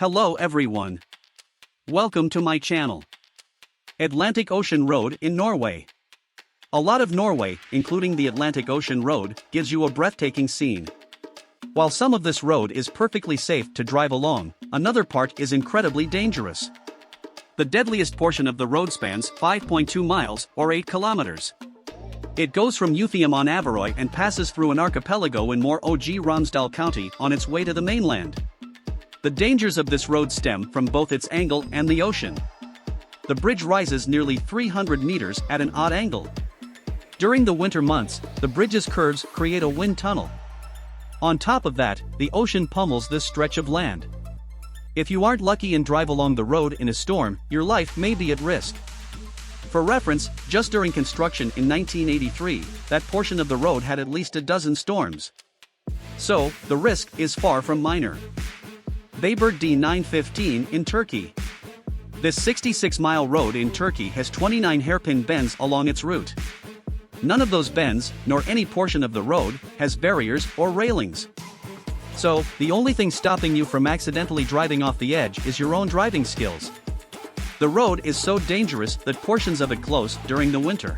Hello everyone. Welcome to my channel. Atlantic Ocean Road in Norway. A lot of Norway, including the Atlantic Ocean Road, gives you a breathtaking scene. While some of this road is perfectly safe to drive along, another part is incredibly dangerous. The deadliest portion of the road spans 5.2 miles or 8 kilometers. It goes from Utheim on Averøy and passes through an archipelago in Møre-og-Romsdal County on its way to the mainland. The dangers of this road stem from both its angle and the ocean. The bridge rises nearly 300 meters at an odd angle. During the winter months, the bridge's curves create a wind tunnel. On top of that, the ocean pummels this stretch of land. If you aren't lucky and drive along the road in a storm, your life may be at risk. For reference, just during construction in 1983, that portion of the road had at least a dozen storms. So, the risk is far from minor. Bayburg D915 in Turkey. This 66-mile road in Turkey has 29 hairpin bends along its route. None of those bends, nor any portion of the road, has barriers or railings. So, the only thing stopping you from accidentally driving off the edge is your own driving skills. The road is so dangerous that portions of it close during the winter.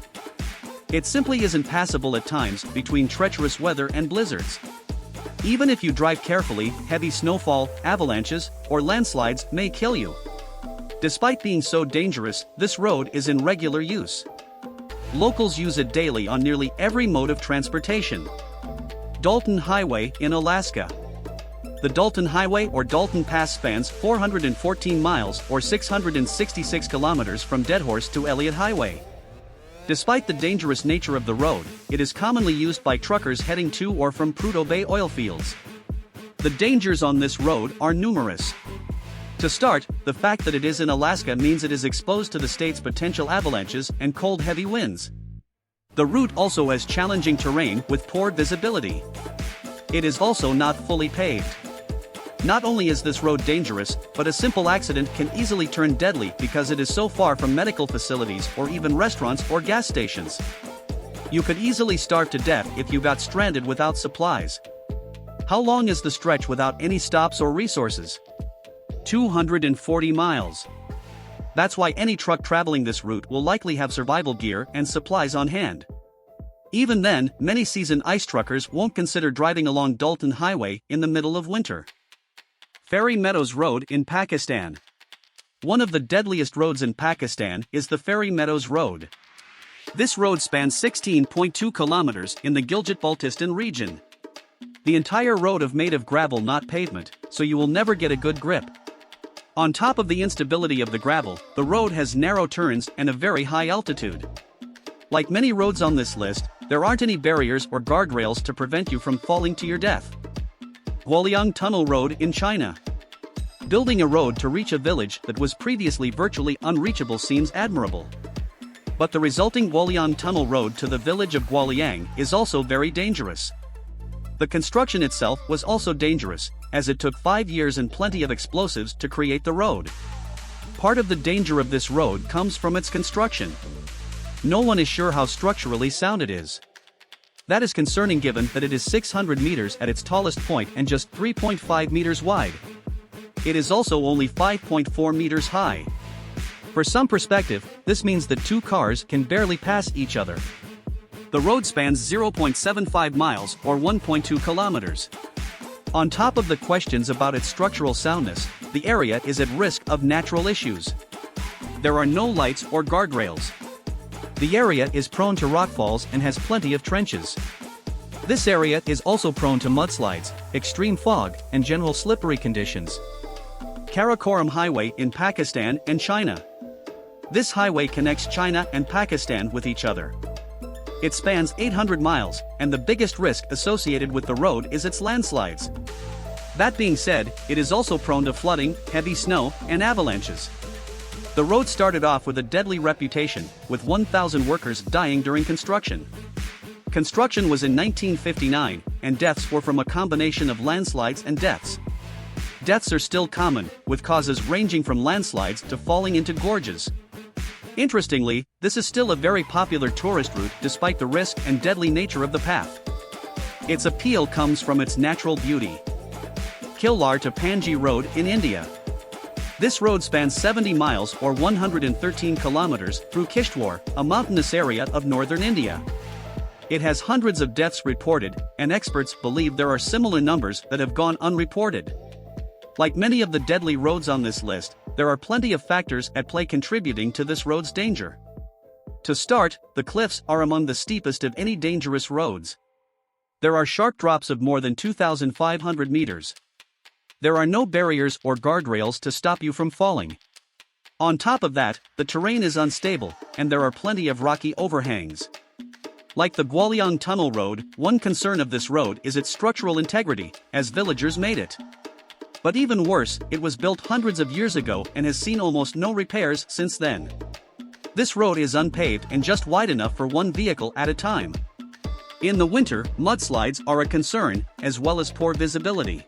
It simply isn't passable at times between treacherous weather and blizzards. Even if you drive carefully, heavy snowfall, avalanches, or landslides may kill you. Despite being so dangerous, this road is in regular use. Locals use it daily on nearly every mode of transportation. Dalton Highway in Alaska. The Dalton Highway or Dalton Pass spans 414 miles or 666 kilometers from Deadhorse to Elliott Highway. Despite the dangerous nature of the road, it is commonly used by truckers heading to or from Prudhoe Bay oil fields. The dangers on this road are numerous. To start, the fact that it is in Alaska means it is exposed to the state's potential avalanches and cold heavy winds. The route also has challenging terrain with poor visibility. It is also not fully paved. Not only is this road dangerous, but a simple accident can easily turn deadly because it is so far from medical facilities or even restaurants or gas stations. You could easily starve to death if you got stranded without supplies. How long is the stretch without any stops or resources? 240 miles. That's why any truck traveling this route will likely have survival gear and supplies on hand. Even then, many seasoned ice truckers won't consider driving along Dalton Highway in the middle of winter. Ferry Meadows Road in Pakistan. One of the deadliest roads in Pakistan is the Ferry Meadows Road. This road spans 16.2 kilometers in the Gilgit-Baltistan region. The entire road is made of gravel, not pavement, so you will never get a good grip. On top of the instability of the gravel, the road has narrow turns and a very high altitude. Like many roads on this list, there aren't any barriers or guardrails to prevent you from falling to your death. Guoliang Tunnel Road in China. Building a road to reach a village that was previously virtually unreachable seems admirable. But the resulting Guoliang Tunnel Road to the village of Guoliang is also very dangerous. The construction itself was also dangerous, as it took 5 years and plenty of explosives to create the road. Part of the danger of this road comes from its construction. No one is sure how structurally sound it is. That is concerning given that it is 600 meters at its tallest point and just 3.5 meters wide. It is also only 5.4 meters high. For some perspective, this means that two cars can barely pass each other. The road spans 0.75 miles or 1.2 kilometers. On top of the questions about its structural soundness, the area is at risk of natural issues. There are no lights or guardrails. The area is prone to rockfalls and has plenty of trenches. This area is also prone to mudslides, extreme fog, and general slippery conditions. Karakoram Highway in Pakistan and China. This highway connects China and Pakistan with each other. It spans 800 miles, and the biggest risk associated with the road is its landslides. That being said, it is also prone to flooding, heavy snow, and avalanches. The road started off with a deadly reputation, with 1,000 workers dying during construction. Construction was in 1959, and deaths were from a combination of landslides and deaths. Deaths are still common, with causes ranging from landslides to falling into gorges. Interestingly, this is still a very popular tourist route despite the risk and deadly nature of the path. Its appeal comes from its natural beauty. Kilar to Panji Road in India. This road spans 70 miles or 113 kilometers through Kishtwar, a mountainous area of northern India. It has hundreds of deaths reported, and experts believe there are similar numbers that have gone unreported. Like many of the deadly roads on this list, there are plenty of factors at play contributing to this road's danger. To start, the cliffs are among the steepest of any dangerous roads. There are sharp drops of more than 2,500 meters. There are no barriers or guardrails to stop you from falling. On top of that, the terrain is unstable, and there are plenty of rocky overhangs. Like the Gwalyang Tunnel Road, one concern of this road is its structural integrity, as villagers made it. But even worse, it was built hundreds of years ago and has seen almost no repairs since then. This road is unpaved and just wide enough for one vehicle at a time. In the winter, mudslides are a concern, as well as poor visibility.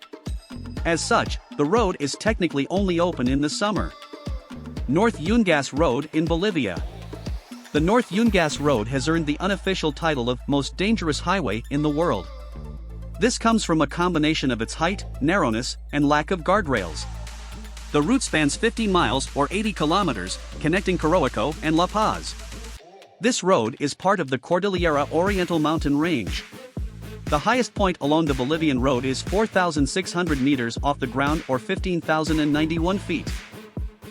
As such, the road is technically only open in the summer. North Yungas Road in Bolivia. The North Yungas Road has earned the unofficial title of most dangerous highway in the world. This comes from a combination of its height, narrowness, and lack of guardrails. The route spans 50 miles or 80 kilometers, connecting Karakoram and La Paz. This road is part of the Cordillera Oriental mountain range. The highest point along the Bolivian road is 4,600 meters off the ground or 15,091 feet.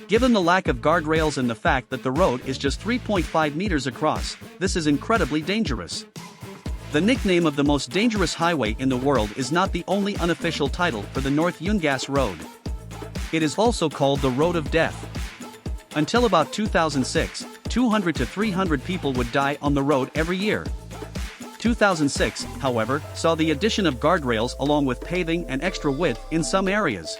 Given the lack of guardrails and the fact that the road is just 3.5 meters across, this is incredibly dangerous. The nickname of the most dangerous highway in the world is not the only unofficial title for the North Yungas Road. It is also called the Road of Death. Until about 2006, 200 to 300 people would die on the road every year. 2006, however, saw the addition of guardrails along with paving and extra width in some areas.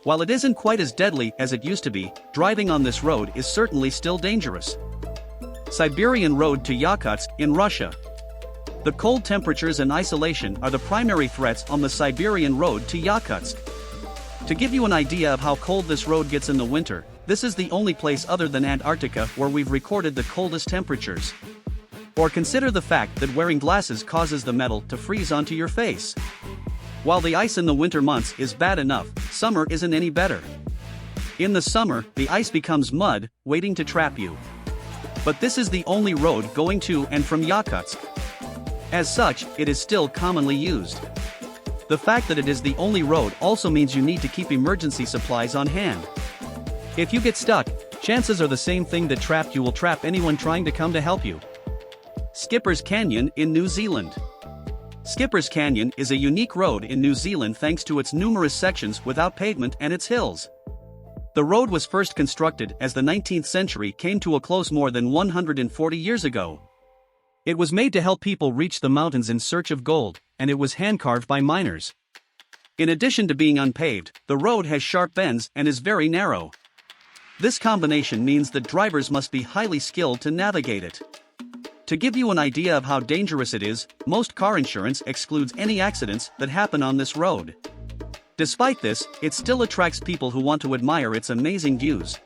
While it isn't quite as deadly as it used to be, driving on this road is certainly still dangerous. Siberian Road to Yakutsk in Russia. The cold temperatures and isolation are the primary threats on the Siberian Road to Yakutsk. To give you an idea of how cold this road gets in the winter, this is the only place other than Antarctica where we've recorded the coldest temperatures. Or consider the fact that wearing glasses causes the metal to freeze onto your face. While the ice in the winter months is bad enough, summer isn't any better. In the summer, the ice becomes mud, waiting to trap you. But this is the only road going to and from Yakutsk. As such, it is still commonly used. The fact that it is the only road also means you need to keep emergency supplies on hand. If you get stuck, chances are the same thing that trapped you will trap anyone trying to come to help you. Skipper's Canyon in New Zealand. Skipper's Canyon is a unique road in New Zealand thanks to its numerous sections without pavement and its hills. The road was first constructed as the 19th century came to a close more than 140 years ago. It was made to help people reach the mountains in search of gold, and it was hand-carved by miners. In addition to being unpaved, the road has sharp bends and is very narrow. This combination means that drivers must be highly skilled to navigate it. To give you an idea of how dangerous it is, most car insurance excludes any accidents that happen on this road. Despite this, it still attracts people who want to admire its amazing views.